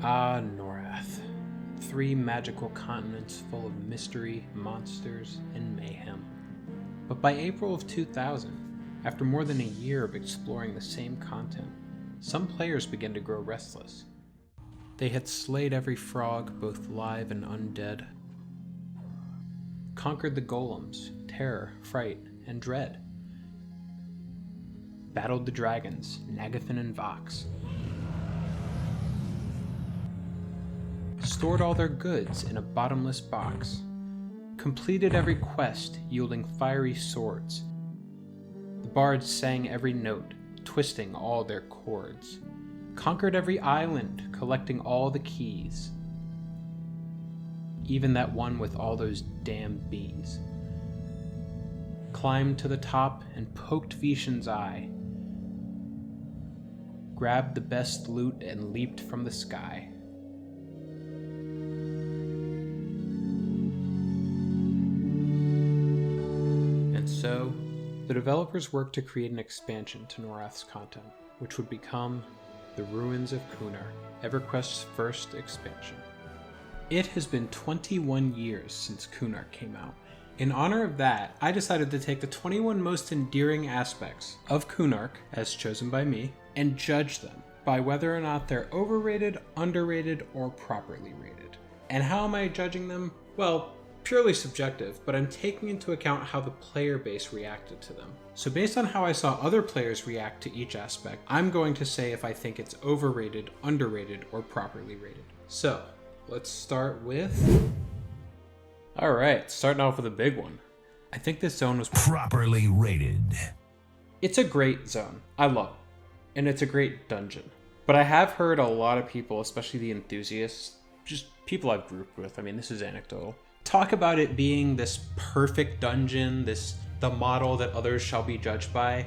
Ah, Norrath. 3 magical continents full of mystery, monsters, and mayhem. But by April of 2000, after more than a year of exploring the same content, some players began to grow restless. They had slayed every frog, both live and undead, conquered the golems, terror, fright, and dread, battled the dragons, Nagathon and Vox, stored all their goods in a bottomless box, completed every quest yielding fiery swords. The bards sang every note, twisting all their chords, conquered every island, collecting all the keys, even that one with all those damn bees, climbed to the top and poked Veeshan's eye, grabbed the best loot and leaped from the sky. And so, the developers worked to create an expansion to Norrath's content, which would become the Ruins of Kunark, EverQuest's first expansion. It has been 21 years since Kunark came out. In honor of that, I decided to take the 21 most endearing aspects of Kunark, as chosen by me, and judge them by whether or not they're overrated, underrated, or properly rated. And how am I judging them? Well, purely subjective, but I'm taking into account how the player base reacted to them. So based on how I saw other players react to each aspect, I'm going to say if I think it's overrated, underrated, or properly rated. So, let's start with... Alright, starting off with a big one. I think this zone was properly rated. It's a great zone. I love it. And it's a great dungeon. But I have heard a lot of people, especially the enthusiasts, just people I've grouped with, I mean this is anecdotal, talk about it being this perfect dungeon, the model that others shall be judged by.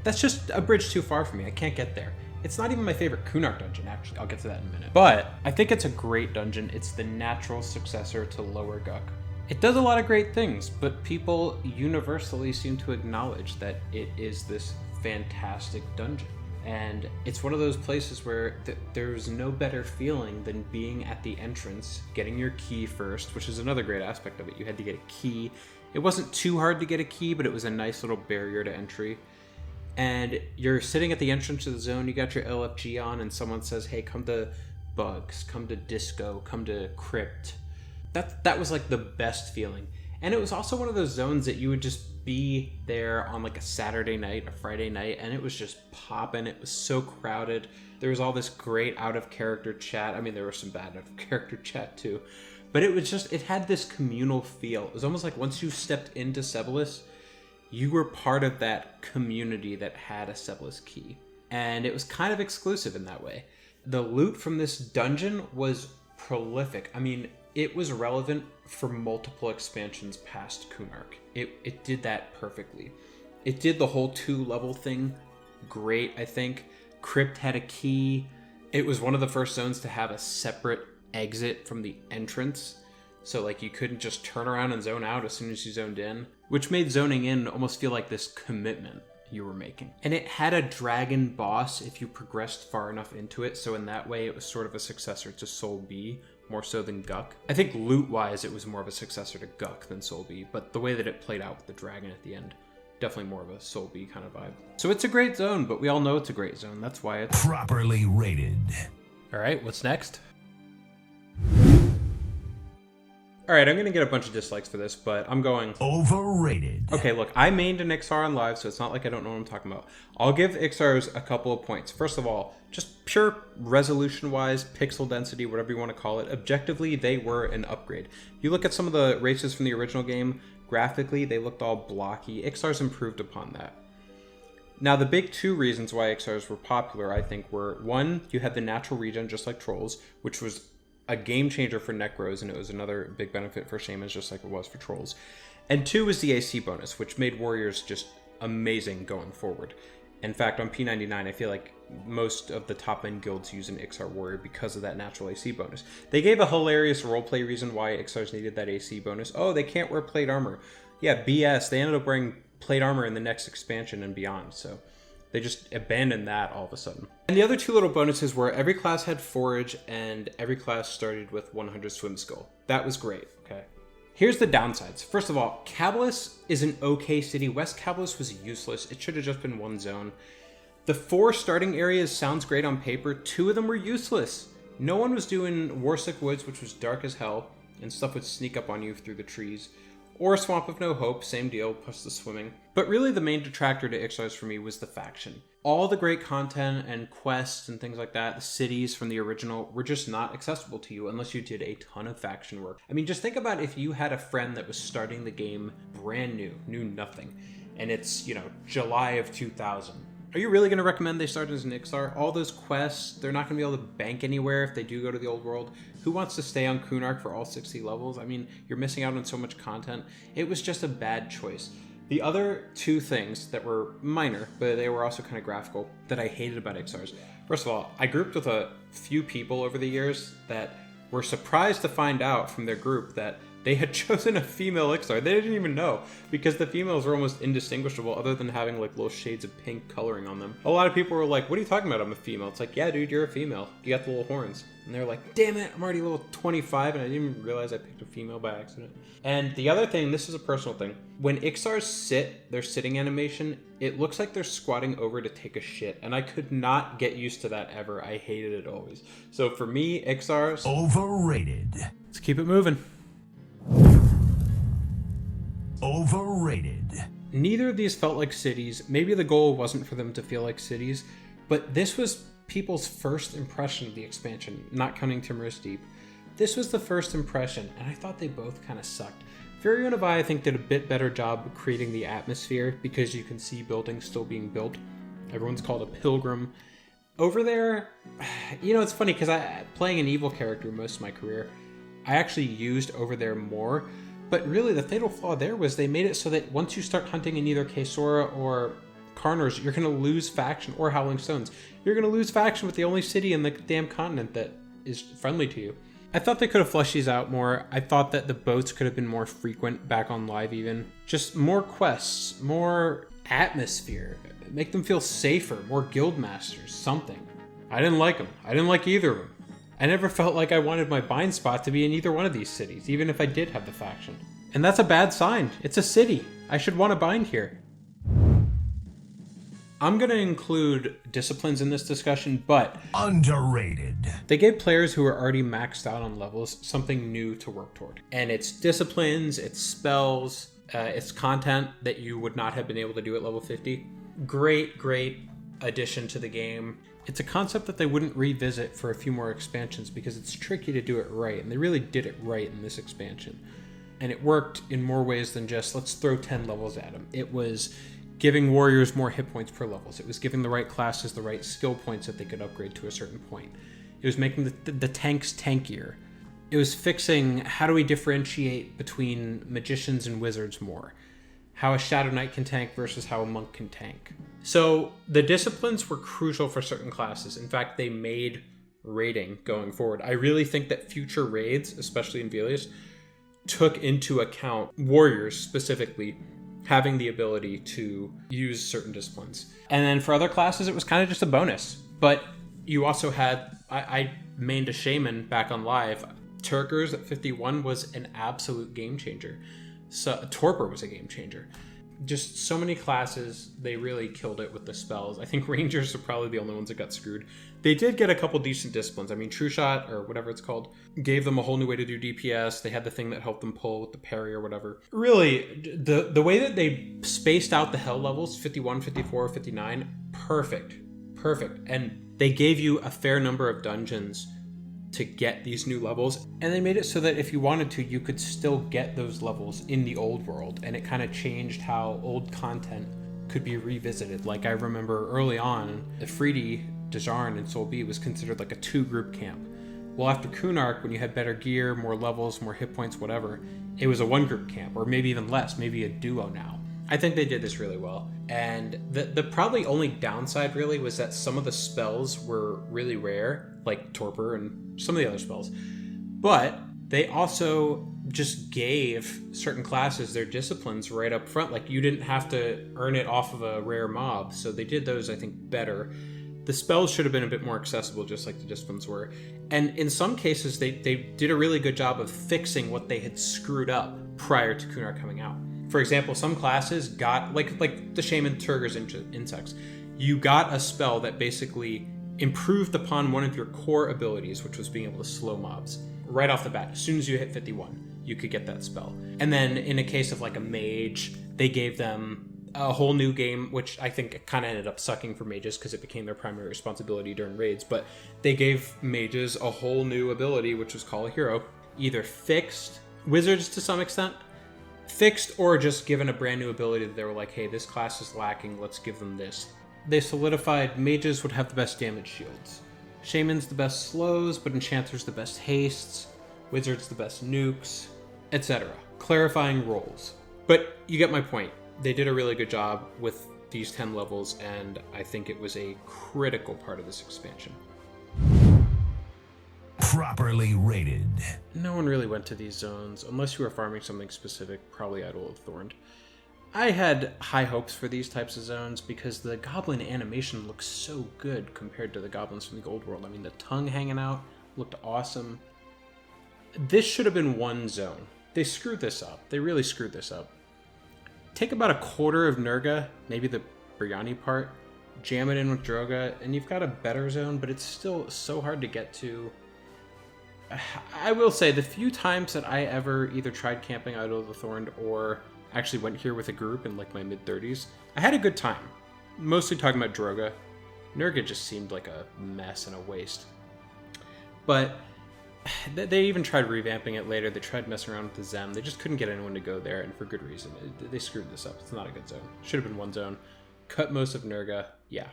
That's just a bridge too far for me. I can't get there. It's not even my favorite Kunark dungeon, actually. I'll get to that in a minute. But I think it's a great dungeon. It's the natural successor to Lower Guck. It does a lot of great things, but people universally seem to acknowledge that it is this fantastic dungeon. And it's one of those places where there's no better feeling than being at the entrance, getting your key first, which is another great aspect of it. You had to get a key. It wasn't too hard to get a key, but it was a nice little barrier to entry. And you're sitting at the entrance to the zone, you got your LFG on, and someone says, hey, come to Bugs, come to Disco, come to Crypt. That was like the best feeling. And it was also one of those zones that you would just be there on like a Saturday night, a Friday night, and it was just popping. It was so crowded. There was all this great out-of-character chat. I mean, there was some bad out-of-character chat too. But it was just, it had this communal feel. It was almost like once you stepped into Sebilis, you were part of that community that had a Sebilis key. And it was kind of exclusive in that way. The loot from this dungeon was prolific. I mean, it was relevant for multiple expansions past Kunark. It did that perfectly. It did the whole 2-level thing great, I think. Crypt had a key. It was one of the first zones to have a separate exit from the entrance. So like you couldn't just turn around and zone out as soon as you zoned in, which made zoning in almost feel like this commitment you were making. And it had a dragon boss if you progressed far enough into it, so in that way it was sort of a successor to Soul B, more so than Guck. I think loot-wise it was more of a successor to Guck than Soul B, but the way that it played out with the dragon at the end, definitely more of a Soul B kind of vibe. So it's a great zone, but we all know it's a great zone. That's why it's properly rated. Alright, what's next? Alright, I'm going to get a bunch of dislikes for this, but I'm going... overrated. Okay, look, I mained an Iksar on live, so it's not like I don't know what I'm talking about. I'll give Iksars a couple of points. First of all, just pure resolution-wise, pixel density, whatever you want to call it, objectively, they were an upgrade. You look at some of the races from the original game, graphically, they looked all blocky. Iksars improved upon that. Now, the big 2 reasons why Iksars were popular, I think, were, 1, you had the natural regen, just like Trolls, which was a game changer for Necros, and it was another big benefit for Shamans, just like it was for Trolls. And 2 was the AC bonus, which made Warriors just amazing going forward. In fact, on P99, I feel like most of the top-end guilds use an Iksar Warrior because of that natural AC bonus. They gave a hilarious roleplay reason why Iksars needed that AC bonus. Oh, they can't wear plate armor. Yeah, BS. They ended up wearing plate armor in the next expansion and beyond, so They just abandoned that all of a sudden. And the other two little bonuses were every class had forage and every class started with 100 swim skill. That was great, okay? Here's the downsides. First of all, Cabalus is an okay city. West Cabalus was useless. It should have just been one zone. The 4 starting areas sounds great on paper. 2 of them were useless. No one was doing Warsick Woods, which was dark as hell, and stuff would sneak up on you through the trees. Or Swamp of No Hope, same deal, plus the swimming. But really the main detractor to Iksar's for me was the faction. All the great content and quests and things like that, the cities from the original, were just not accessible to you unless you did a ton of faction work. I mean, just think about if you had a friend that was starting the game brand new, knew nothing, and it's, July of 2000. Are you really going to recommend they start as an Iksar? All those quests, they're not going to be able to bank anywhere if they do go to the old world. Who wants to stay on Kunark for all 60 levels? I mean, you're missing out on so much content. It was just a bad choice. The other 2 things that were minor, but they were also kind of graphical, that I hated about Iksars. First of all, I grouped with a few people over the years that were surprised to find out from their group that they had chosen a female Iksar. They didn't even know, because the females were almost indistinguishable other than having like little shades of pink coloring on them. A lot of people were like, what are you talking about? I'm a female. It's like, yeah, dude, you're a female. You got the little horns. And they're like, damn it, I'm already level 25 and I didn't even realize I picked a female by accident. And the other thing, this is a personal thing. When Iksars sit, their sitting animation, it looks like they're squatting over to take a shit. And I could not get used to that ever. I hated it always. So for me, Iksars... Overrated. Let's keep it moving. Overrated. Neither of these felt like cities. Maybe the goal wasn't for them to feel like cities, but this was people's first impression of the expansion, not counting Timorous Deep. This was the first impression, and I thought they both kind of sucked. Furion of I think, did a bit better job creating the atmosphere because you can see buildings still being built. Everyone's called a pilgrim. Over there, it's funny because playing an evil character most of my career, I actually used Over there more. But really, the fatal flaw there was they made it so that once you start hunting in either Kaesora or Karnors, you're going to lose faction, or Howling Stones. You're going to lose faction with the only city in the damn continent that is friendly to you. I thought they could have fleshed these out more. I thought that the boats could have been more frequent back on live even. Just more quests, more atmosphere. Make them feel safer, more guild masters, something. I didn't like them. I didn't like either of them. I never felt like I wanted my bind spot to be in either one of these cities, even if I did have the faction. And that's a bad sign. It's a city. I should want to bind here. I'm going to include disciplines in this discussion, but... Underrated. They gave players who are already maxed out on levels something new to work toward. And it's disciplines, it's spells, it's content that you would not have been able to do at level 50. Great addition to the game. It's a concept that they wouldn't revisit for a few more expansions because it's tricky to do it right, and they really did it right in this expansion. And it worked in more ways than just, let's throw 10 levels at them. It was giving warriors more hit points per levels. It was giving the right classes the right skill points that they could upgrade to a certain point. It was making the tanks tankier. It was fixing how do we differentiate between magicians and wizards more. How a Shadow Knight can tank versus how a monk can tank. So the disciplines were crucial for certain classes. In fact, they made raiding going forward. I really think that future raids, especially in Veeshan, took into account warriors specifically having the ability to use certain disciplines. And then for other classes, it was kind of just a bonus. But you also had, I mained a shaman back on live. Turkers at 51 was an absolute game changer. So Torpor was a game changer. Just so many classes, they really killed it with the spells. I think Rangers are probably the only ones that got screwed. They did get a couple decent disciplines. I mean, True Shot, or whatever it's called, gave them a whole new way to do DPS. They had the thing that helped them pull with the parry or whatever. Really, the way that they spaced out the hell levels, 51, 54, 59, perfect. And they gave you a fair number of dungeons to get these new levels, and they made it so that if you wanted to, you could still get those levels in the old world, and it kind of changed how old content could be revisited. Like I remember early on, Afridi, Dejarn, and Sol B was considered like a 2-group camp. Well, after Kunark, when you had better gear, more levels, more hit points, whatever, it was a 1-group camp, or maybe even less, maybe a duo now. I think they did this really well. And the probably only downside really was that some of the spells were really rare, like Torpor and some of the other spells. But They also just gave certain classes their disciplines right up front. Like, you didn't have to earn it off of a rare mob. So they did those, I think, better. The spells should have been a bit more accessible, just like the disciplines were. And in some cases, they did a really good job of fixing what they had screwed up prior to Kunark coming out. For example, some classes got, like the Shaman Turger's Insects, you got a spell that basically improved upon one of your core abilities, which was being able to slow mobs. Right off the bat, as soon as you hit 51, you could get that spell. And then in a case of like a mage, they gave them a whole new game, which I think kind of ended up sucking for mages because it became their primary responsibility during raids. But they gave mages a whole new ability, which was Call a Hero. Either fixed, wizards to some extent, fixed, or just given a brand new ability that they were like, hey, this class is lacking, let's give them this. They solidified mages would have the best damage shields. Shamans the best slows, but enchanters the best hastes, wizards the best nukes, etc. Clarifying roles. But you get my point. They did a really good job with these 10 levels, and I think it was a critical part of this expansion. Properly rated. No one really went to these zones, unless you were farming something specific, probably Idol of Thorn. I had high hopes for these types of zones because the goblin animation looks so good compared to the goblins from the old world. I mean, the tongue hanging out looked awesome. This should have been one zone. They screwed this up. They really screwed this up. Take about a quarter of Nurga, maybe the Biryani part, jam it in with Droga, and you've got a better zone, but it's still so hard to get to. I will say, the few times that I ever either tried camping Idol of the Thorn or actually went here with a group in like my mid-30s, I had a good time. Mostly talking about Droga. Nurga just seemed like a mess and a waste. But they even tried revamping it later. They tried messing around with the Zem. They just couldn't get anyone to go there, and for good reason. They screwed this up. It's not a good zone. Should have been one zone. Cut most of Nurga. Yeah.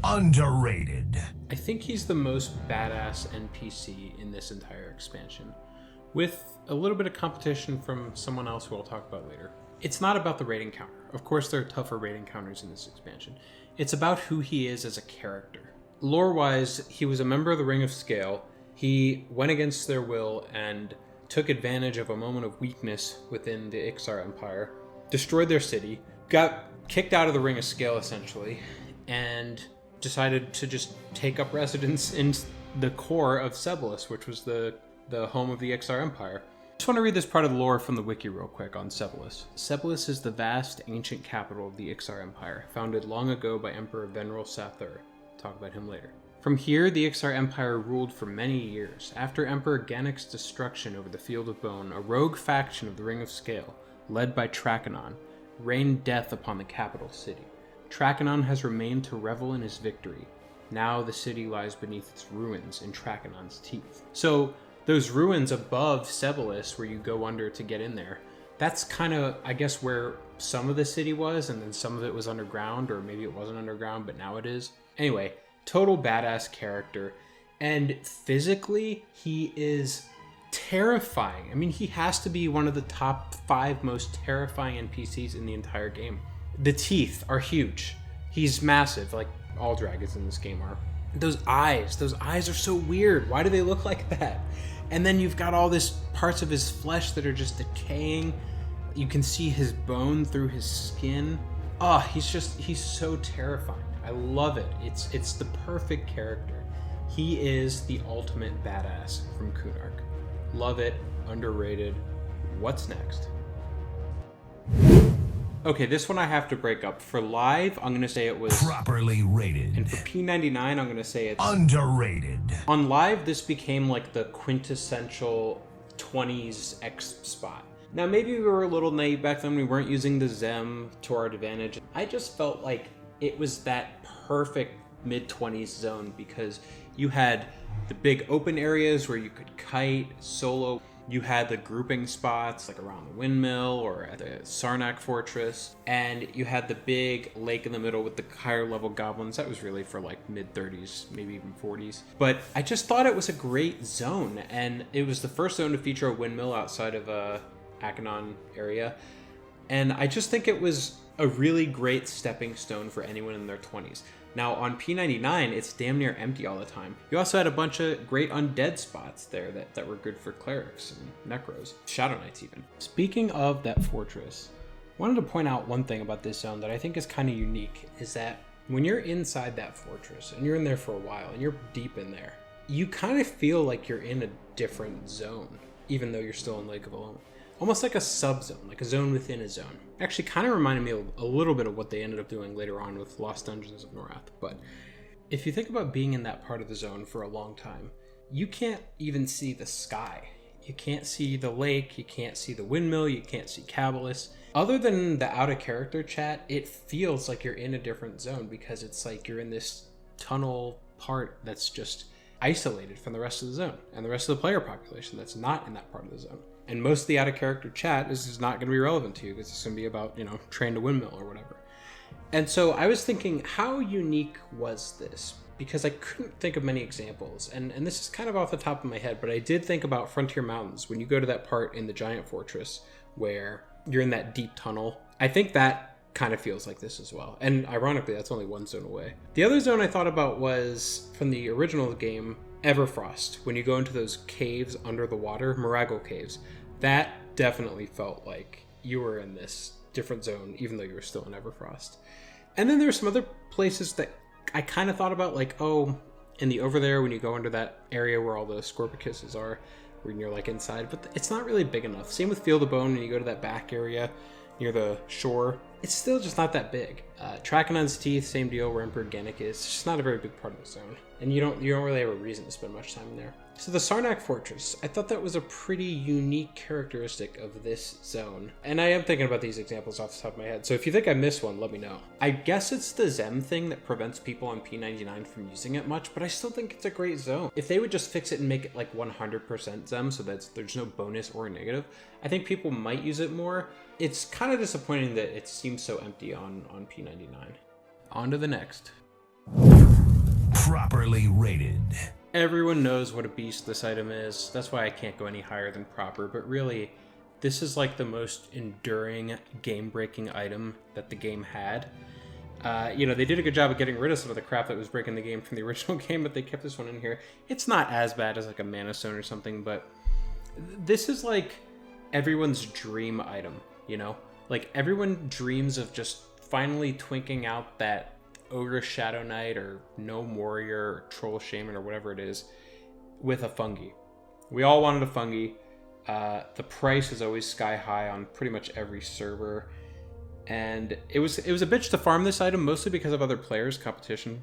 Underrated. I think he's the most badass NPC in this entire expansion, with a little bit of competition from someone else who I'll talk about later. It's not about the raid encounter. Of course, there are tougher raid encounters in this expansion. It's about who he is as a character. Lore-wise, he was a member of the Ring of Scale. He went against their will and took advantage of a moment of weakness within the Iksar Empire, destroyed their city, got kicked out of the Ring of Scale, essentially, and decided to just take up residence in the core of Sebilis, which was the home of the Iksar Empire. I just want to read this part of the lore from the wiki real quick on Sebilis. Sebilis is the vast, ancient capital of the Iksar Empire, founded long ago by Emperor Venril Sathir. Talk about him later. From here, the Iksar Empire ruled for many years. After Emperor Gannick's destruction over the Field of Bone, a rogue faction of the Ring of Scale, led by Trakanon, rained death upon the capital city. Trakanon has remained to revel in his victory. Now the city lies beneath its ruins in Trakanon's teeth. So those ruins above Sebilis, where you go under to get in there, that's kind of, I guess, where some of the city was, and then some of it was underground, or maybe it wasn't underground, but now it is. Anyway, total badass character, and physically, he is terrifying. I mean, he has to be one of the top 5 most terrifying NPCs in the entire game. The teeth are huge. He's massive, like all dragons in this game are. Those eyes are so weird. Why do they look like that? And then you've got all this parts of his flesh that are just decaying. You can see his bone through his skin. Oh, he's so terrifying. I love it. It's the perfect character. He is the ultimate badass from Kunark. Love it. Underrated. What's next? Okay, this one I have to break up. For live, I'm going to say it was Properly rated. And for P99, I'm going to say it's Underrated. On live, this became like the quintessential 20s X spot. Now, maybe we were a little naive back then. We weren't using the Zem to our advantage. I just felt like it was that perfect mid-20s zone because you had the big open areas where you could kite, solo. You had the grouping spots like around the windmill or at the Sarnak Fortress. And you had the big lake in the middle with the higher level goblins. That was really for like mid-30s, maybe even 40s. But I just thought it was a great zone. And it was the first zone to feature a windmill outside of Ak'anon area. And I just think it was a really great stepping stone for anyone in their 20s. Now on P99, it's damn near empty all the time. You also had a bunch of great undead spots there that were good for clerics and necros, shadow knights even. Speaking of that fortress, I wanted to point out one thing about this zone that I think is kind of unique, is that when you're inside that fortress and you're in there for a while and you're deep in there, you kind of feel like you're in a different zone, even though you're still in Lake of Ill Omen. Almost like a sub-zone, like a zone within a zone. Actually kind of reminded me a little bit of what they ended up doing later on with Lost Dungeons of Norrath. But if you think about being in that part of the zone for a long time, you can't even see the sky. You can't see the lake, you can't see the windmill, you can't see Sebilis. Other than the out-of-character chat, it feels like you're in a different zone because it's like you're in this tunnel part that's just isolated from the rest of the zone and the rest of the player population that's not in that part of the zone. And most of the out-of-character chat is not going to be relevant to you because it's going to be about, train to windmill or whatever. And so I was thinking, how unique was this? Because I couldn't think of many examples. And this is kind of off the top of my head, but I did think about Frontier Mountains. When you go to that part in the Giant Fortress where you're in that deep tunnel, I think that kind of feels like this as well. And ironically, that's only one zone away. The other zone I thought about was from the original game, Everfrost. When you go into those caves under the water, Miragle Caves, that definitely felt like you were in this different zone, even though you were still in Everfrost. And then there's some other places that I kind of thought about, like, in the over there, when you go into that area where all the Scorpicuses are, when you're like inside, but it's not really big enough. Same with Field of Bone, when you go to that back area near the shore, it's still just not that big. Trakanon's Teeth, same deal where Emperor Gennik is. It's just not a very big part of the zone, and you don't really have a reason to spend much time in there. So the Sarnak Fortress, I thought that was a pretty unique characteristic of this zone. And I am thinking about these examples off the top of my head, so if you think I missed one, let me know. I guess it's the Zem thing that prevents people on P99 from using it much, but I still think it's a great zone. If they would just fix it and make it like 100% Zem so that there's no bonus or negative, I think people might use it more. It's kind of disappointing that it seems so empty on P99. On to the next. Properly rated. Everyone knows what a beast this item is. That's why I can't go any higher than proper, but really, this is like the most enduring, game-breaking item that the game had. They did a good job of getting rid of some of the crap that was breaking the game from the original game, but they kept this one in here. It's not as bad as like a Mana Stone or something, but this is like everyone's dream item, Like everyone dreams of just finally twinking out that Ogre Shadow Knight or Gnome Warrior or Troll Shaman or whatever it is with a Fungi. We all wanted a Fungi. The price is always sky high on pretty much every server, and it was a bitch to farm this item, mostly because of other players' competition.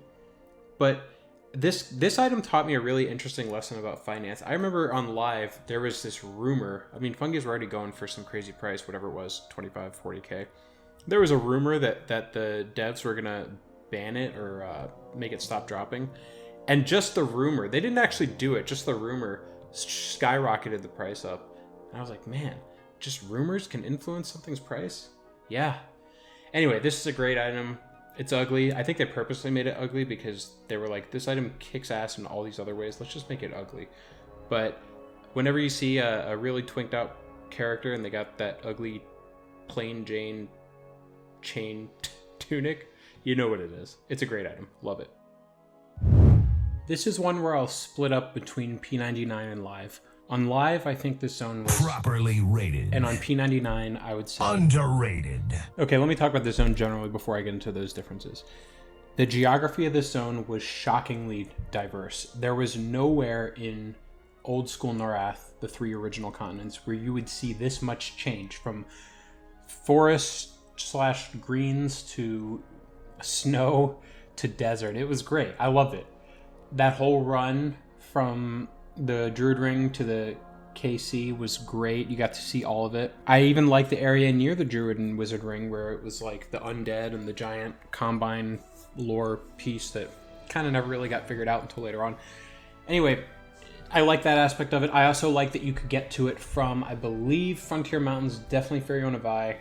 But this item taught me a really interesting lesson about finance. I remember on live there was this rumor. I mean, Fungi's were already going for some crazy price, whatever it was, 25, 40k. There was a rumor that the devs were gonna ban it or make it stop dropping, and just the rumor, they didn't actually do it, just the rumor skyrocketed the price up. And I was like, man, just rumors can influence something's price? Yeah. Anyway, this is a great item. It's ugly. I think they purposely made it ugly because they were like, this item kicks ass in all these other ways, let's just make it ugly. But whenever you see a really twinked out character and they got that ugly plain Jane chain tunic, you know what it is. It's a great item. Love it. This is one where I'll split up between P99 and Live. On Live, I think this zone was Properly rated. And on P99, I would say Underrated. Okay, let me talk about this zone generally before I get into those differences. The geography of this zone was shockingly diverse. There was nowhere in old school Norrath, the 3 original continents, where you would see this much change from forest/greens to snow to desert. It was great. I loved it. That whole run from the Druid Ring to the KC was great. You got to see all of it. I even liked the area near the Druid and Wizard Ring where it was like the undead and the giant combine lore piece that kind of never really got figured out until later on. Anyway, I like that aspect of it. I also like that you could get to it from, I believe, Frontier Mountains, definitely Feriona Vi.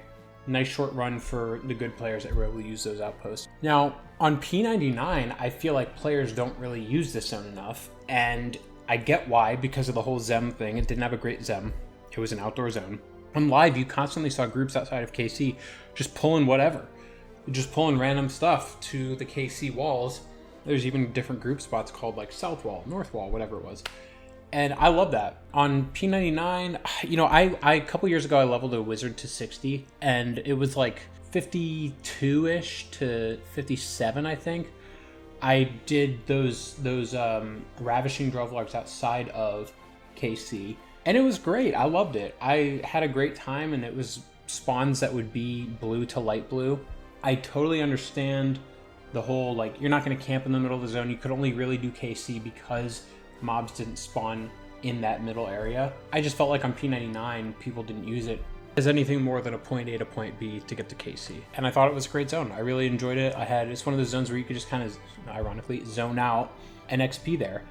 Nice short run for the good players that were able to use those outposts. Now, on P99, I feel like players don't really use this zone enough, and I get why, because of the whole Zem thing. It didn't have a great Zem. It was an outdoor zone. On Live, you constantly saw groups outside of KC just pulling whatever. just pulling random stuff to the KC walls. There's even different group spots called like South Wall, North Wall, whatever it was. And I love that. On P99, you know, I a couple years ago, I leveled a wizard to 60, and it was like 52-ish to 57, I think. I did those ravishing Drovelarks outside of KC, and it was great. I loved it. I had a great time, and it was spawns that would be blue to light blue. I totally understand the whole, like, you're not going to camp in the middle of the zone. You could only really do KC because mobs didn't spawn in that middle area. I just felt like on P99, people didn't use it as anything more than a point A to point B to get to KC. And I thought it was a great zone. I really enjoyed it. It's one of those zones where you could just kind of, ironically, zone out and XP there.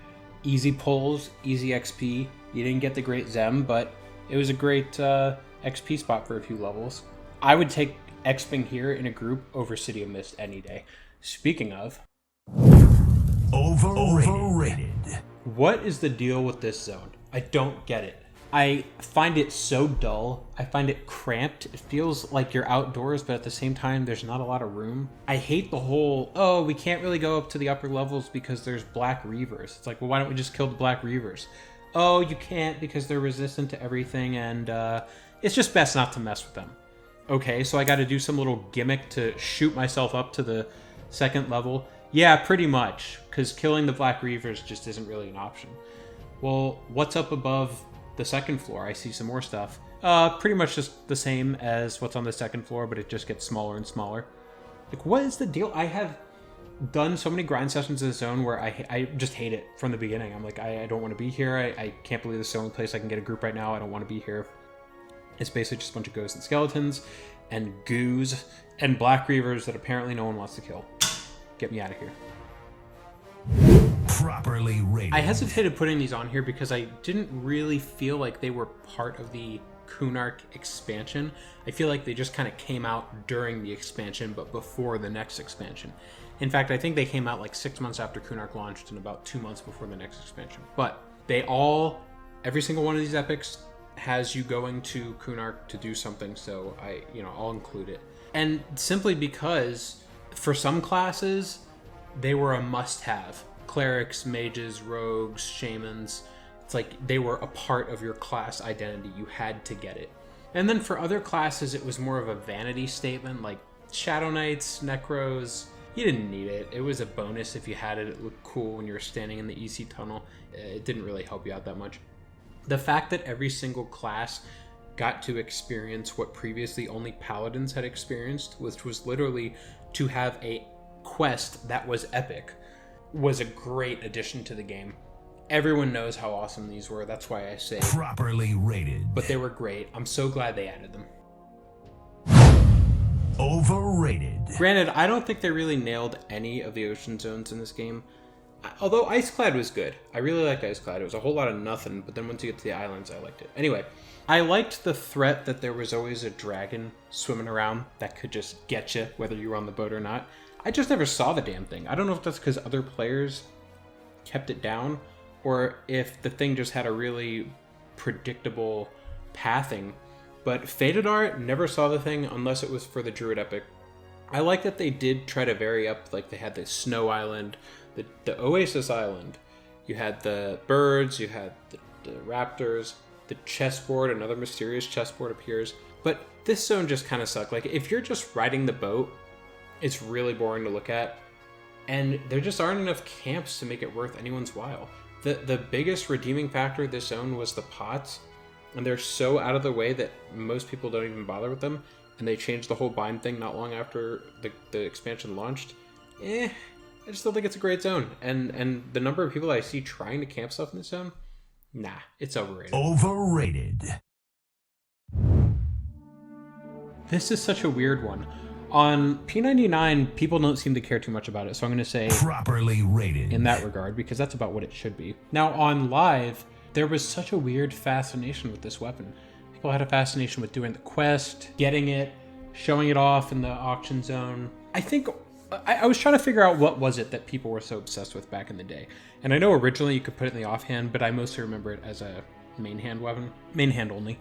Easy pulls, easy XP. You didn't get the great Zem, but it was a great XP spot for a few levels. I would take XPing here in a group over City of Mist any day. Speaking of... Overrated. What is the deal with this zone? I don't get it. I find it so dull. I find it cramped. It feels like you're outdoors, but at the same time, there's not a lot of room. I hate the whole, oh, we can't really go up to the upper levels because there's Black Reavers. It's like, well, why don't we just kill the Black Reavers? Oh, you can't because they're resistant to everything, and it's just best not to mess with them. Okay, so I got to do some little gimmick to shoot myself up to the second level. Yeah, pretty much, because killing the Black Reavers just isn't really an option. Well, what's up above the second floor? I see some more stuff. Pretty much just the same as what's on the second floor, but it just gets smaller and smaller. Like, what is the deal? I have done so many grind sessions in this zone where I just hate it from the beginning. I'm like, I don't want to be here. I can't believe this is the only place I can get a group right now. I don't want to be here. It's basically just a bunch of ghosts and skeletons and goos and Black Reavers that apparently no one wants to kill. Get me out of here. Properly rated. I hesitated putting these on here because I didn't really feel like they were part of the Kunark expansion. I feel like they just kind of came out during the expansion, but before the next expansion. In fact, I think they came out like 6 months after Kunark launched and about 2 months before the next expansion. But every single one of these epics has you going to Kunark to do something, so I'll include it. And simply because for some classes, they were a must-have. Clerics, mages, rogues, shamans. It's like they were a part of your class identity. You had to get it. And then for other classes, it was more of a vanity statement, like Shadow Knights, Necros. You didn't need it. It was a bonus if you had it. It looked cool when you were standing in the EC tunnel. It didn't really help you out that much. The fact that every single class got to experience what previously only paladins had experienced, which was literally to have a quest that was epic, was a great addition to the game. Everyone knows how awesome these were. That's why I say properly rated. But they were great. I'm so glad they added them. Overrated. Granted, I don't think they really nailed any of the ocean zones in this game. Although Iceclad was good. I really liked Iceclad. It was a whole lot of nothing, but then once you get to the islands, I liked it. Anyway, I liked the threat that there was always a dragon swimming around that could just get you, whether you were on the boat or not. I just never saw the damn thing. I don't know if that's because other players kept it down, or if the thing just had a really predictable pathing. But Faded Art never saw the thing unless it was for the Druid Epic. I like that they did try to vary up, like they had the Snow Island, the Oasis Island. You had the birds, you had the raptors, the chessboard, another mysterious chessboard appears. But this zone just kind of sucked. Like, if you're just riding the boat, it's really boring to look at. And there just aren't enough camps to make it worth anyone's while. The biggest redeeming factor of this zone was the pots. And they're so out of the way that most people don't even bother with them. And they changed the whole bind thing not long after the expansion launched. I just don't think it's a great zone. And the number of people I see trying to camp stuff in this zone, nah, it's overrated. Overrated. This is such a weird one. On P99, people don't seem to care too much about it, so I'm going to say properly rated in that regard, because that's about what it should be. Now, on live, there was such a weird fascination with this weapon. People had a fascination with doing the quest, getting it, showing it off in the auction zone. I think I was trying to figure out what was it that people were so obsessed with back in the day. And I know originally you could put it in the offhand, but I mostly remember it as a main hand weapon. Main hand only.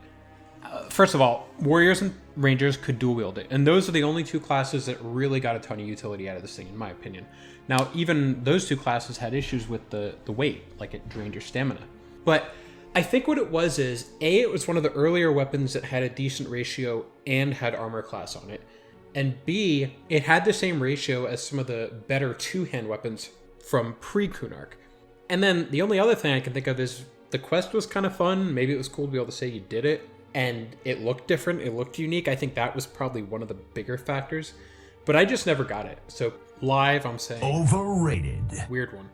First of all, warriors and rangers could dual wield it, and those are the only two classes that really got a ton of utility out of this thing, in my opinion. Now, even those two classes had issues with the weight, like it drained your stamina. But I think what it was is, A, it was one of the earlier weapons that had a decent ratio and had armor class on it, and B, it had the same ratio as some of the better two-hand weapons from pre-Kunark. And then the only other thing I can think of is the quest was kind of fun. Maybe it was cool to be able to say you did it. And it looked different. It looked unique. I think that was probably one of the bigger factors. But I just never got it. So live, I'm saying... Overrated. Weird one.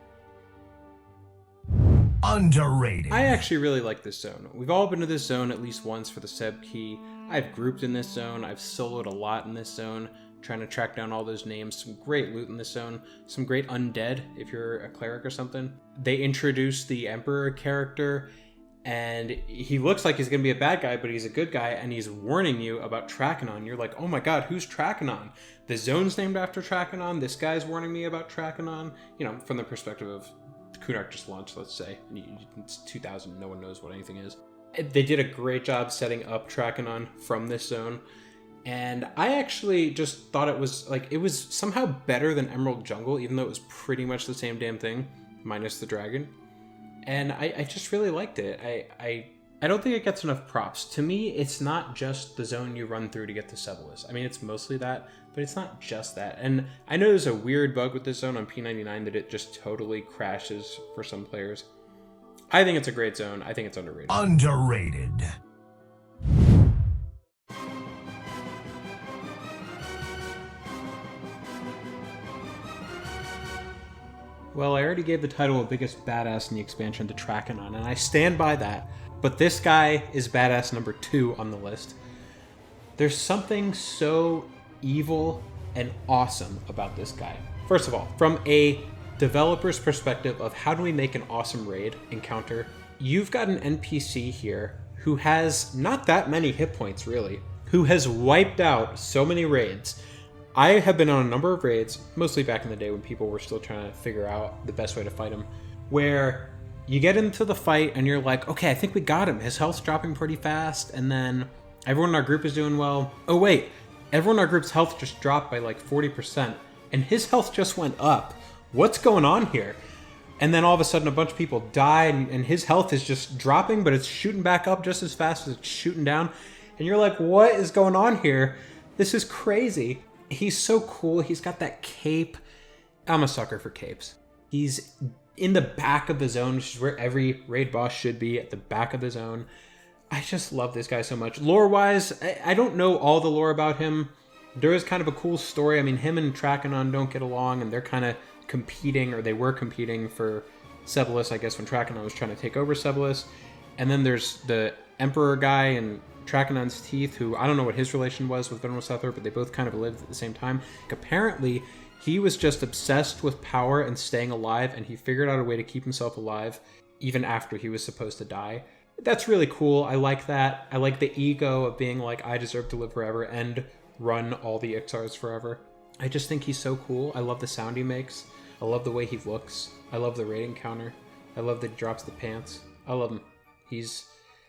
Underrated. I actually really like this zone. We've all been to this zone at least once for the Seb key. I've grouped in this zone. I've soloed a lot in this zone, trying to track down all those names. Some great loot in this zone. Some great undead, if you're a cleric or something. They introduced the Emperor character, and he looks like he's going to be a bad guy, but he's a good guy, and he's warning you about Trakanon. You're like, oh my god, who's Trakanon? The zone's named after Trakanon. This guy's warning me about Trakanon. You know, from the perspective of Kunark just launched, let's say. It's 2000, no one knows what anything is. They did a great job setting up Trakanon from this zone. And I actually just thought it was somehow better than Emerald Jungle, even though it was pretty much the same damn thing, minus the dragon. And I just really liked it. I don't think it gets enough props. To me, it's not just the zone you run through to get to Sebilis. I mean, it's mostly that, but it's not just that. And I know there's a weird bug with this zone on P99 that it just totally crashes for some players. I think it's a great zone. I think it's underrated. Underrated. Well, I already gave the title of biggest badass in the expansion to Trakanon, and I stand by that. But this guy is badass number 2 on the list. There's something so evil and awesome about this guy. First of all, from a developer's perspective of how do we make an awesome raid encounter, you've got an NPC here who has not that many hit points, really, who has wiped out so many raids. I have been on a number of raids, mostly back in the day when people were still trying to figure out the best way to fight him, where you get into the fight and you're like, okay, I think we got him. His health's dropping pretty fast, and then everyone in our group is doing well. Oh wait, everyone in our group's health just dropped by like 40%, and his health just went up. What's going on here? And then all of a sudden a bunch of people die, and his health is just dropping, but it's shooting back up just as fast as it's shooting down. And you're like, what is going on here? This is crazy. He's so cool. He's got that cape. I'm a sucker for capes. He's in the back of the zone, which is where every raid boss should be, at the back of the zone. I just love this guy so much. Lore-wise, I don't know all the lore about him. There is kind of a cool story. I mean, him and Trakanon don't get along, and they're kind of competing, or they were competing for Sebilis, I guess, when Trakanon was trying to take over Sebilis. And then there's the Emperor guy and Trakanon's teeth, who I don't know what his relation was with Venril Sathir, but they both kind of lived at the same time. Apparently, he was just obsessed with power and staying alive, and he figured out a way to keep himself alive even after he was supposed to die. That's really cool. I like that. I like the ego of being like, I deserve to live forever and run all the Iksars forever. I just think he's so cool. I love the sound he makes. I love the way he looks. I love the raid encounter. I love that he drops the pants. I love him.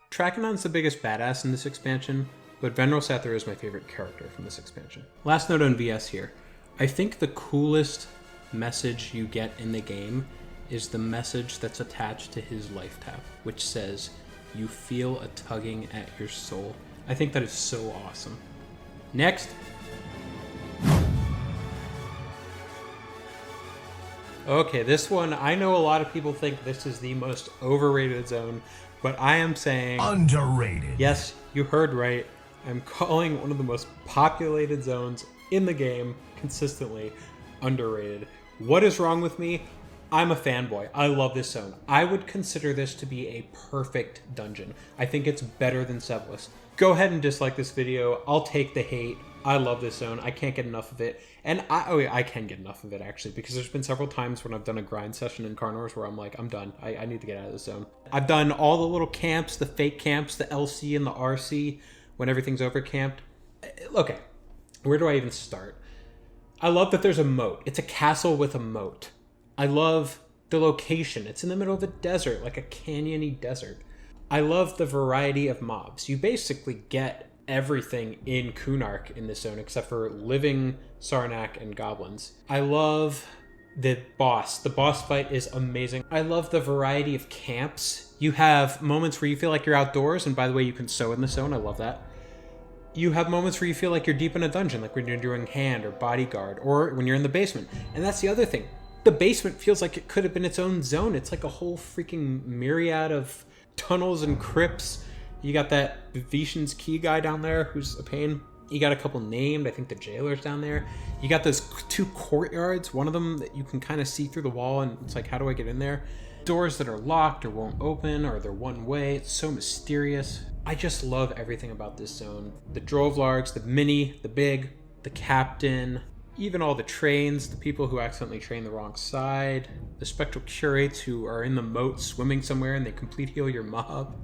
Trakanon's the biggest badass in this expansion, but Venril Sathir is my favorite character from this expansion. Last note on VS here. I think the coolest message you get in the game is the message that's attached to his life tab, which says, you feel a tugging at your soul. I think that is so awesome. Next. Okay, this one, I know a lot of people think this is the most overrated zone, but I am saying... Underrated. Yes, you heard right. I'm calling one of the most populated zones in the game consistently underrated. What is wrong with me? I'm a fanboy. I love this zone. I would consider this to be a perfect dungeon. I think it's better than Sebilis. Go ahead and dislike this video. I'll take the hate. I love this zone. I can't get enough of it. And I can get enough of it, actually, because there's been several times when I've done a grind session in Karnor where I'm like, I'm done. I need to get out of this zone. I've done all the little camps, the fake camps, the LC and the RC, when everything's overcamped. Okay, where do I even start? I love that there's a moat. It's a castle with a moat. I love the location. It's in the middle of the desert, like a canyon-y desert. I love the variety of mobs. You basically get everything in Kunark in this zone except for living Sarnak and goblins. I love the boss. The boss fight is amazing. I love the variety of camps. You have moments where you feel like you're outdoors, and by the way, you can sew in the zone. I love that. You have moments where you feel like you're deep in a dungeon, like when you're doing hand or bodyguard, or when you're in the basement. And that's the other thing. The basement feels like it could have been its own zone. It's like a whole freaking myriad of tunnels and crypts. You got that Veeshan's key guy down there who's a pain. You got a couple named. I think the jailer's down there. You got those 2 courtyards. One of them that you can kind of see through the wall, and it's like, how do I get in there? Doors that are locked or won't open, or they're one way. It's so mysterious. I just love everything about this zone. The Drovlargs, the mini, the big, the captain, even all the trains, the people who accidentally train the wrong side, the spectral curates who are in the moat swimming somewhere and they complete heal your mob.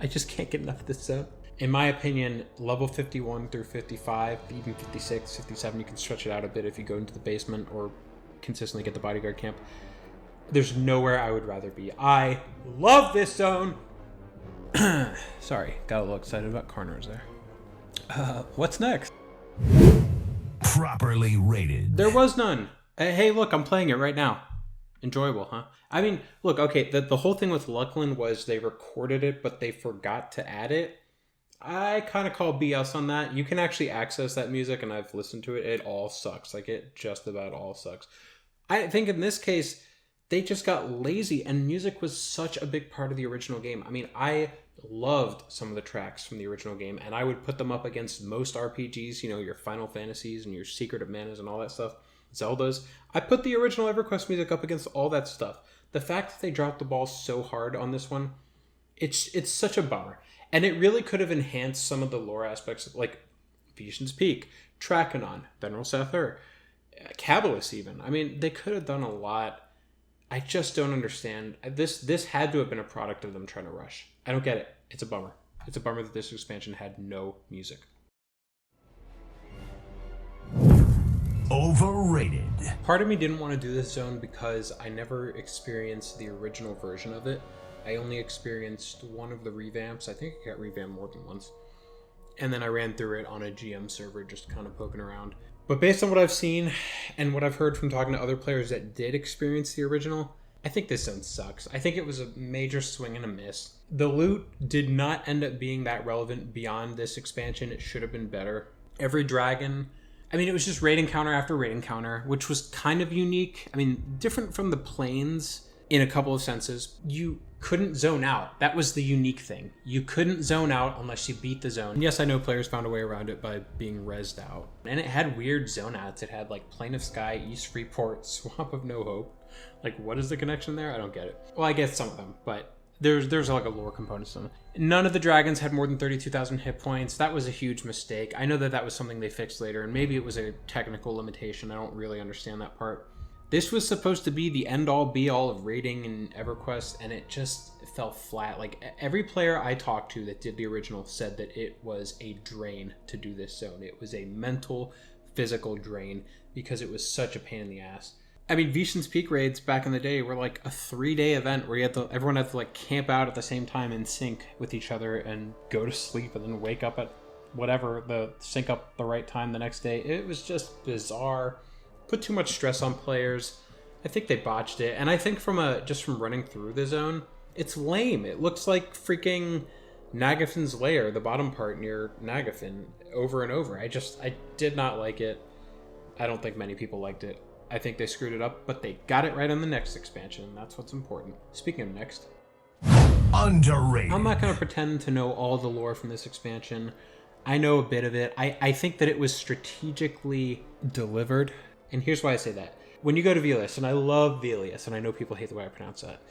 I just can't get enough of this zone. In my opinion, level 51 through 55, even 56, 57, you can stretch it out a bit if you go into the basement or consistently get the bodyguard camp. There's nowhere I would rather be. I love this zone. Sorry, got a little excited about Karnor's there. What's next? Properly rated. There was none. Hey, look, I'm playing it right now. Enjoyable, huh? I mean, look, okay, the whole thing with Luckland was they recorded it, but they forgot to add it. I kind of call BS on that. You can actually access that music, and I've listened to it. It all sucks. Like, it just about all sucks. I think in this case, they just got lazy, and music was such a big part of the original game. I mean, I loved some of the tracks from the original game, and I would put them up against most RPGs, you know, your Final Fantasies and your Secret of Manas and all that stuff, Zeldas. I put the original EverQuest music up against all that stuff. The fact that they dropped the ball so hard on this one, it's such a bummer. And it really could have enhanced some of the lore aspects, like Veeshan's Peak, Trakanon, Venril Sathir, Sebilis even. I mean, they could have done a lot. I just don't understand. This had to have been a product of them trying to rush. I don't get it. It's a bummer. It's a bummer that this expansion had no music. Overrated. Part of me didn't want to do this zone because I never experienced the original version of it. I only experienced one of the revamps. I think it got revamped more than once. And then I ran through it on a GM server just kind of poking around. But based on what I've seen and what I've heard from talking to other players that did experience the original, I think this zone sucks. I think it was a major swing and a miss. The loot did not end up being that relevant beyond this expansion. It should have been better. Every dragon, I mean, it was just raid encounter after raid encounter, which was kind of unique. I mean, different from the plains in a couple of senses. You couldn't zone out. That was the unique thing. You couldn't zone out unless you beat the zone. And yes, I know players found a way around it by being rezzed out. And it had weird zone outs. It had like Plain of Sky, East Freeport, Swamp of No Hope. Like, what is the connection there? I don't get it. Well, I guess some of them, but there's like a lore component to them. None of the dragons had more than 32,000 hit points. That was a huge mistake. I know that was something they fixed later, and maybe it was a technical limitation. I don't really understand that part. This was supposed to be the end-all, be-all of raiding in EverQuest, and it just fell flat. Like, every player I talked to that did the original said that it was a drain to do this zone. It was a mental, physical drain because it was such a pain in the ass. I mean, Veeshan's Peak raids back in the day were like a 3-day event where everyone had to like camp out at the same time and sync with each other and go to sleep and then wake up at whatever, sync up the right time the next day. It was just bizarre. Put too much stress on players. I think they botched it. And I think from running through the zone, it's lame. It looks like freaking Nagafin's lair, the bottom part near Nagafin, over and over. I did not like it. I don't think many people liked it. I think they screwed it up, but they got it right on the next expansion, and that's what's important. Speaking of next, Underrated. I'm not going to pretend to know all the lore from this expansion. I know a bit of it. I think that it was strategically delivered, and here's why I say that. When you go to Veelis, and I love Veelis, and I know people hate the way I pronounce that,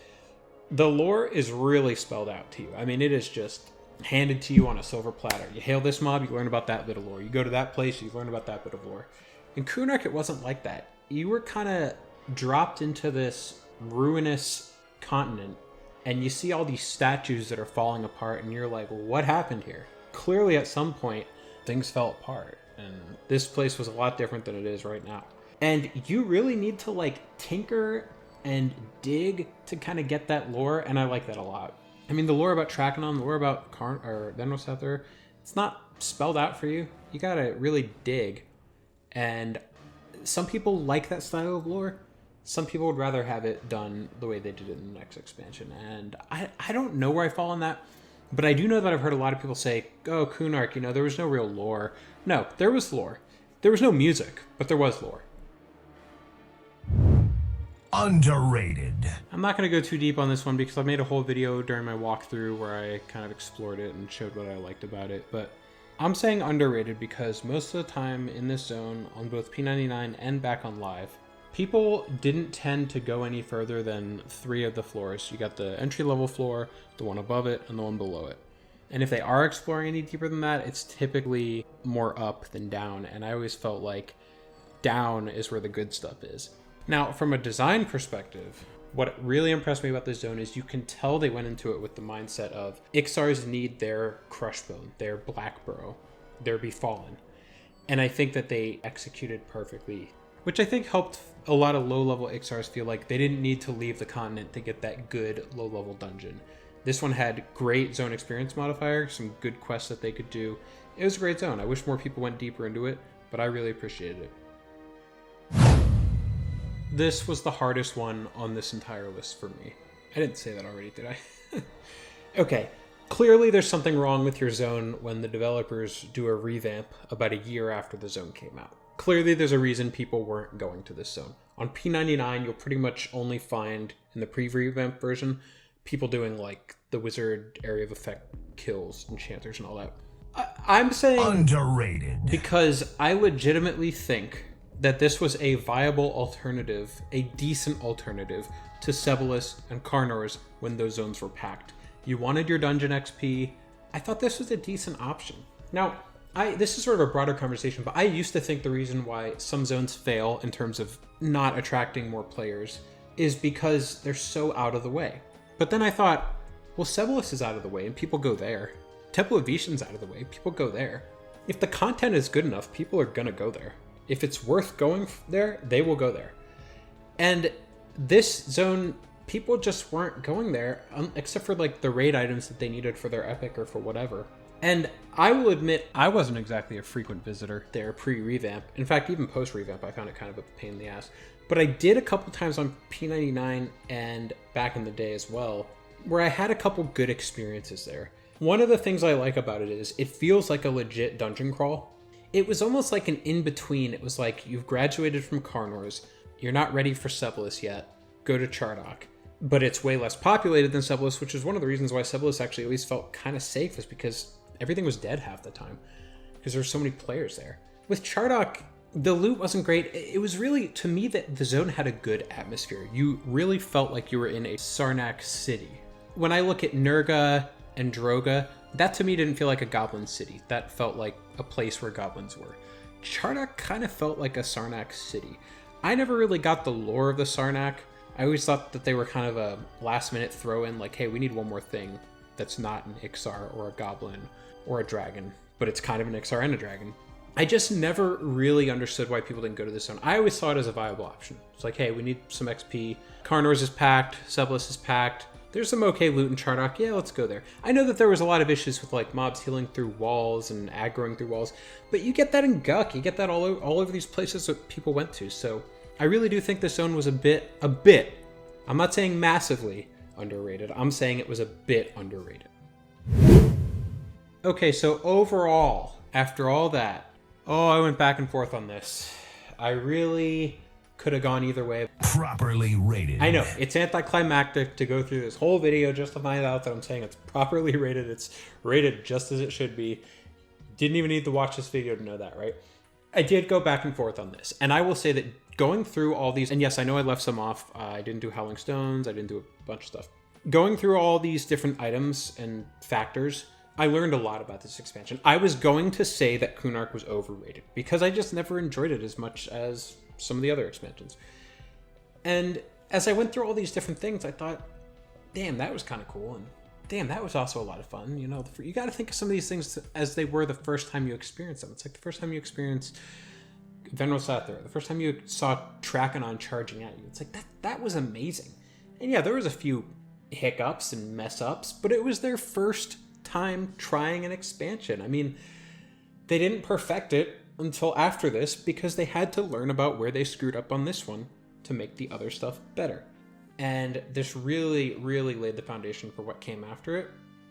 the lore is really spelled out to you. I mean, it is just handed to you on a silver platter. You hail this mob, you learn about that bit of lore. You go to that place, you learn about that bit of lore. In Kunark, it wasn't like that. You were kind of dropped into this ruinous continent, and you see all these statues that are falling apart, and you're like, what happened here? Clearly, at some point, things fell apart, and this place was a lot different than it is right now. And you really need to, like, tinker and dig to kind of get that lore, and I like that a lot. I mean, the lore about Trakanon, the lore about Karn or Venril Sathir, it's not spelled out for you. You gotta really dig. And some people like that style of lore. Some people would rather have it done the way they did it in the next expansion. And I don't know where I fall on that. But I do know that I've heard a lot of people say, oh, Kunark, you know, there was no real lore. No, there was lore. There was no music, but there was lore. Underrated. I'm not going to go too deep on this one because I made a whole video during my walkthrough where I kind of explored it and showed what I liked about it. But I'm saying underrated because most of the time in this zone, on both P99 and back on live, people didn't tend to go any further than 3 of the floors. You got the entry-level floor, the one above it, and the one below it. And if they are exploring any deeper than that, it's typically more up than down. And I always felt like down is where the good stuff is. Now, from a design perspective, what really impressed me about this zone is you can tell they went into it with the mindset of Iksars need their Crushbone, their Black Burrow, their Befallen. And I think that they executed perfectly, which I think helped a lot of low-level Iksars feel like they didn't need to leave the continent to get that good low-level dungeon. This one had great zone experience modifier, some good quests that they could do. It was a great zone. I wish more people went deeper into it, but I really appreciated it. This was the hardest one on this entire list for me. I didn't say that already, did I? Okay, clearly there's something wrong with your zone when the developers do a revamp about a year after the zone came out. Clearly there's a reason people weren't going to this zone. On P99, you'll pretty much only find, in the pre-revamp version, people doing like the wizard area of effect kills, enchanters, and all that. I'm saying Underrated. because I legitimately think that this was a viable alternative, a decent alternative to Sebilis and Karnor's when those zones were packed. You wanted your dungeon XP. I thought this was a decent option. Now, this is sort of a broader conversation, but I used to think the reason why some zones fail in terms of not attracting more players is because they're so out of the way. But then I thought, well, Sebilis is out of the way and people go there. Temple of Veeshan's out of the way, people go there. If the content is good enough, people are gonna go there. If it's worth going there, they will go there. And this zone, people just weren't going there, except for like the raid items that they needed for their epic or for whatever. And I will admit, I wasn't exactly a frequent visitor there pre-revamp. In fact, even post-revamp, I found it kind of a pain in the ass. But I did a couple times on P99 and back in the day as well, where I had a couple good experiences there. One of the things I like about it is it feels like a legit dungeon crawl. It was almost like an in-between. It was like you've graduated from Karnor's, you're not ready for Sebilis yet, go to Chardok. But it's way less populated than Sebilis, which is one of the reasons why Sebilis actually always felt kind of safe, is because everything was dead half the time, because there's so many players there. With Chardok, the loot wasn't great. It was really, to me, that the zone had a good atmosphere. You really felt like you were in a Sarnak city. When I look at Nurga and Droga, that to me didn't feel like a goblin city. That felt like a place where goblins were. Chardok kind of felt like a Sarnak city. I never really got the lore of the Sarnak. I always thought that they were kind of a last-minute throw-in, like, hey, we need one more thing that's not an Iksar or a goblin or a dragon, but it's kind of an Iksar and a dragon. I just never really understood why people didn't go to this zone. I always saw it as a viable option. It's like, hey, we need some XP. Karnor's is packed. Sebilis is packed. There's some okay loot in Chardok. Yeah, let's go there. I know that there was a lot of issues with like mobs healing through walls and aggroing through walls, but you get that in Guk. You get that all over these places that people went to. So I really do think this zone was a bit, I'm not saying massively underrated. I'm saying it was a bit underrated. Okay, so overall, after all that, I went back and forth on this. I really could have gone either way. Properly rated. I know, it's anticlimactic to go through this whole video just to find out that I'm saying it's properly rated. It's rated just as it should be. Didn't even need to watch this video to know that, right? I did go back and forth on this, and I will say that going through all these, and yes, I know I left some off. I didn't do Howling Stones. I didn't do a bunch of stuff. Going through all these different items and factors, I learned a lot about this expansion. I was going to say that Kunark was overrated because I just never enjoyed it as much as some of the other expansions. And as I went through all these different things, I thought, damn, that was kind of cool. And damn, that was also a lot of fun. You know, you got to think of some of these things as they were the first time you experienced them. It's like the first time you experienced Venril Sathir, the first time you saw Trakanon charging at you. It's like, that was amazing. And yeah, there was a few hiccups and mess ups, but it was their first time trying an expansion. I mean, they didn't perfect it until after this because they had to learn about where they screwed up on this one to make the other stuff better. And this really, really laid the foundation for what came after it.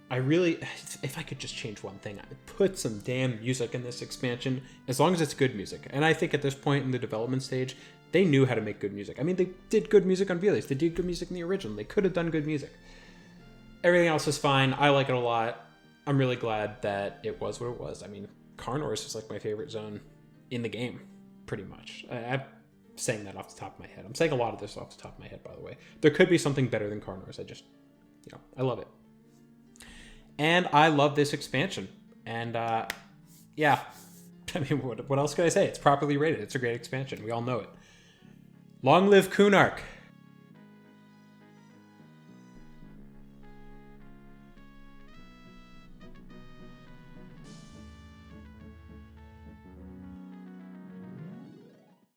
If I could just change one thing, I'd put some damn music in this expansion, as long as it's good music. And I think at this point in the development stage, they knew how to make good music. I mean, they did good music on Veeshan. They did good music in the original. They could have done good music. Everything else is fine. I like it a lot. I'm really glad that it was what it was. I mean, Karnor is just like my favorite zone in the game, pretty much. I'm saying that off the top of my head. I'm saying a lot of this off the top of my head, by the way. There could be something better than Karnor's. I love it. And I love this expansion. And, yeah. I mean, what else can I say? It's properly rated. It's a great expansion. We all know it. Long live Kunark.